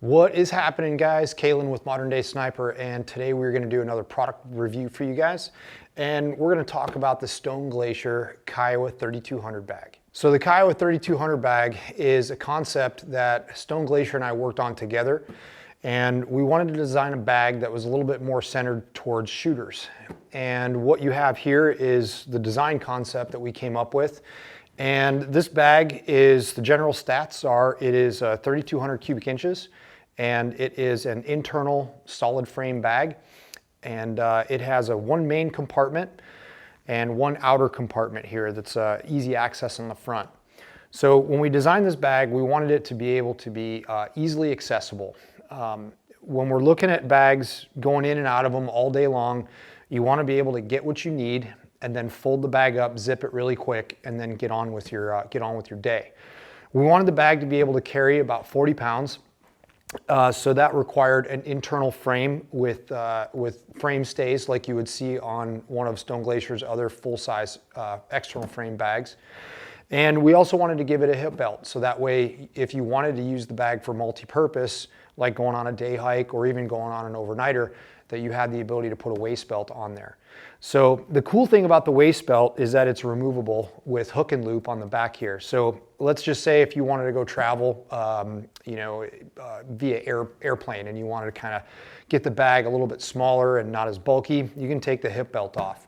What is happening, guys? Caylen with Modern Day Sniper, and today we're going to do another product review for you guys, and we're going to talk about the Stone Glacier Kiowa 3200 bag. So the Kiowa 3200 bag is a concept that Stone Glacier and I worked on together, and we wanted to design a bag that was a little bit more centered towards shooters. And what you have here is the design concept that we came up with. And this bag is, the general stats are, it is 3,200 cubic inches, and it is an internal solid frame bag, and it has one main compartment and one outer compartment here that's easy access on the front. So when we designed this bag, we wanted it to be able to be easily accessible. When we're looking at bags, going in and out of them all day long, you want to be able to get what you need and then fold the bag up, zip it really quick, and then get on with your day. We wanted the bag to be able to carry about 40 pounds. So that required an internal frame with frame stays like you would see on one of Stone Glacier's other full-size external frame bags. And we also wanted to give it a hip belt, so that way if you wanted to use the bag for multi-purpose, like going on a day hike or even going on an overnighter, that you had the ability to put a waist belt on there. So the cool thing about the waist belt is that it's removable with hook and loop on the back here. So let's just say if you wanted to go travel, via airplane, and you wanted to kind of get the bag a little bit smaller and not as bulky, you can take the hip belt off.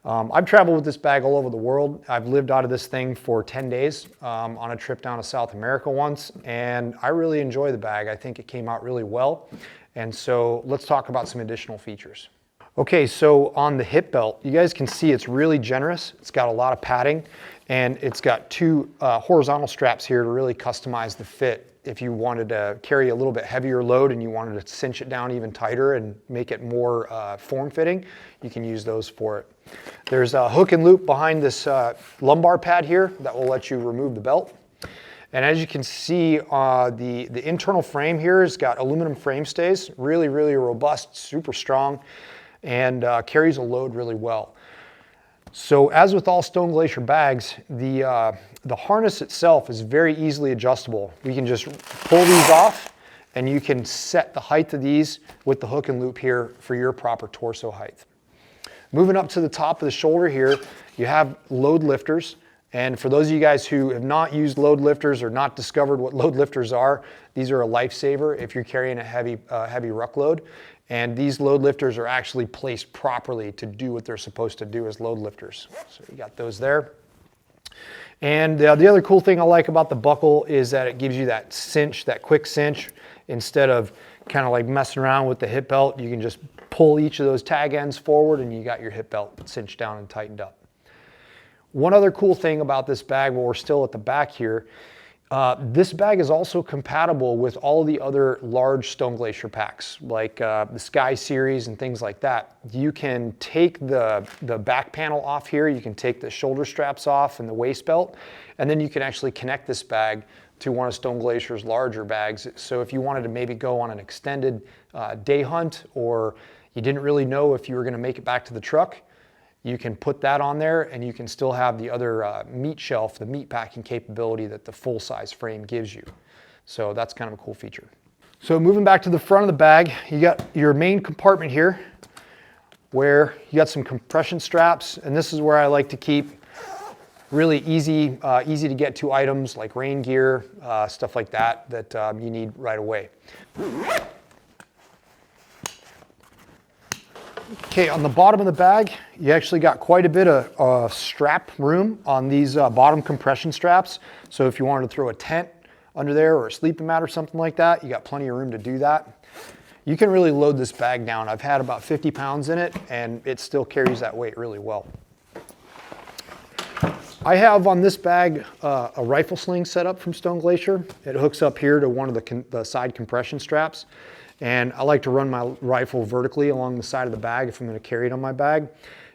I've traveled with this bag all over the world. I've lived out of this thing for 10 days on a trip down to South America once, and I really enjoy the bag. I think it came out really well. And so let's talk about some additional features. Okay, so on the hip belt, you guys can see it's really generous. It's got a lot of padding, and it's got two horizontal straps here to really customize the fit. If you wanted to carry a little bit heavier load and you wanted to cinch it down even tighter and make it more form-fitting, you can use those for it. There's a hook and loop behind this lumbar pad here that will let you remove the belt. And as you can see, the internal frame here has got aluminum frame stays, really, really robust, super strong, and carries a load really well. So as with all Stone Glacier bags, the harness itself is very easily adjustable. We can just pull these off, and you can set the height of these with the hook and loop here for your proper torso height. Moving up to the top of the shoulder here, you have load lifters. And for those of you guys who have not used load lifters or not discovered what load lifters are, these are a lifesaver if you're carrying a heavy ruck load. And these load lifters are actually placed properly to do what they're supposed to do as load lifters. So you got those there. And the other cool thing I like about the buckle is that it gives you that cinch, that quick cinch. Instead of kind of like messing around with the hip belt, you can just pull each of those tag ends forward and you got your hip belt cinched down and tightened up. One other cool thing about this bag, while we're still at the back here, this bag is also compatible with all of the other large Stone Glacier packs, like the Sky series and things like that. You can take the back panel off here, you can take the shoulder straps off and the waist belt, and then you can actually connect this bag to one of Stone Glacier's larger bags. So if you wanted to maybe go on an extended day hunt, or you didn't really know if you were going to make it back to the truck, you can put that on there, and you can still have the other meat shelf, the meat packing capability that the full-size frame gives you. So that's kind of a cool feature. So moving back to the front of the bag, you got your main compartment here where you got some compression straps, and this is where I like to keep really easy to get to items like rain gear, stuff like that you need right away. Okay, on the bottom of the bag, you actually got quite a bit of strap room on these bottom compression straps. So if you wanted to throw a tent under there or a sleeping mat or something like that, you got plenty of room to do that. You can really load this bag down. I've had about 50 pounds in it, and it still carries that weight really well. I have on this bag a rifle sling set up from Stone Glacier. It hooks up here to one of the side compression straps. And I like to run my rifle vertically along the side of the bag if I'm going to carry it on my bag.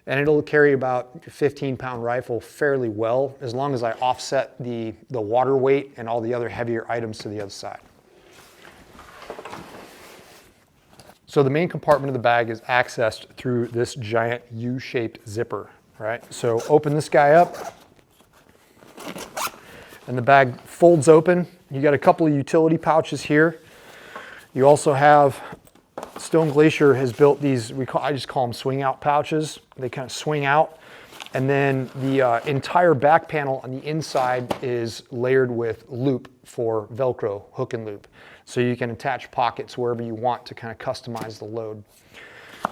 And it'll carry about a 15-pound rifle fairly well, as long as I offset the water weight and all the other heavier items to the other side. So the main compartment of the bag is accessed through this giant U-shaped zipper, right? So open this guy up, and the bag folds open. You got a couple of utility pouches here. You also have, Stone Glacier has built these, I just call them swing out pouches. They kind of swing out. And then the entire back panel on the inside is layered with loop for Velcro, hook and loop. So you can attach pockets wherever you want to kind of customize the load.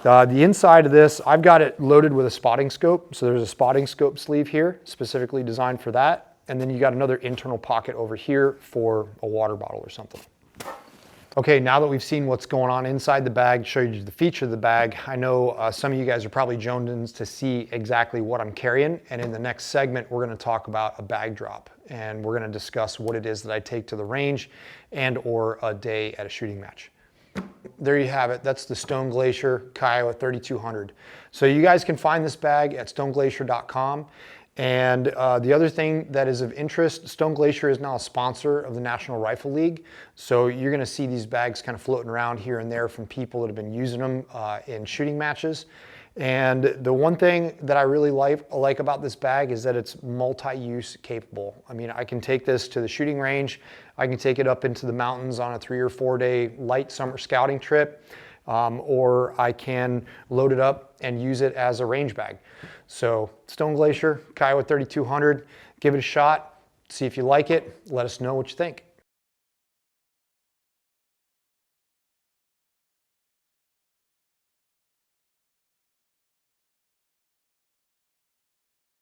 The inside of this, I've got it loaded with a spotting scope. So there's a spotting scope sleeve here, specifically designed for that. And then you got another internal pocket over here for a water bottle or something. Okay, now that we've seen what's going on inside the bag, showed you the feature of the bag, I know some of you guys are probably jonesing to see exactly what I'm carrying. And in the next segment, we're gonna talk about a bag drop. And we're gonna discuss what it is that I take to the range and or a day at a shooting match. There you have it. That's the Stone Glacier Kiowa 3200. So you guys can find this bag at stoneglacier.com. And the other thing that is of interest, Stone Glacier is now a sponsor of the National Rifle League. So you're going to see these bags kind of floating around here and there from people that have been using them in shooting matches. And the one thing that I really like about this bag is that it's multi-use capable. I mean, I can take this to the shooting range. I can take it up into the mountains on a 3 or 4 day light summer scouting trip. Or I can load it up and use it as a range bag. So Stone Glacier, Kiowa 3200, give it a shot, see if you like it, let us know what you think.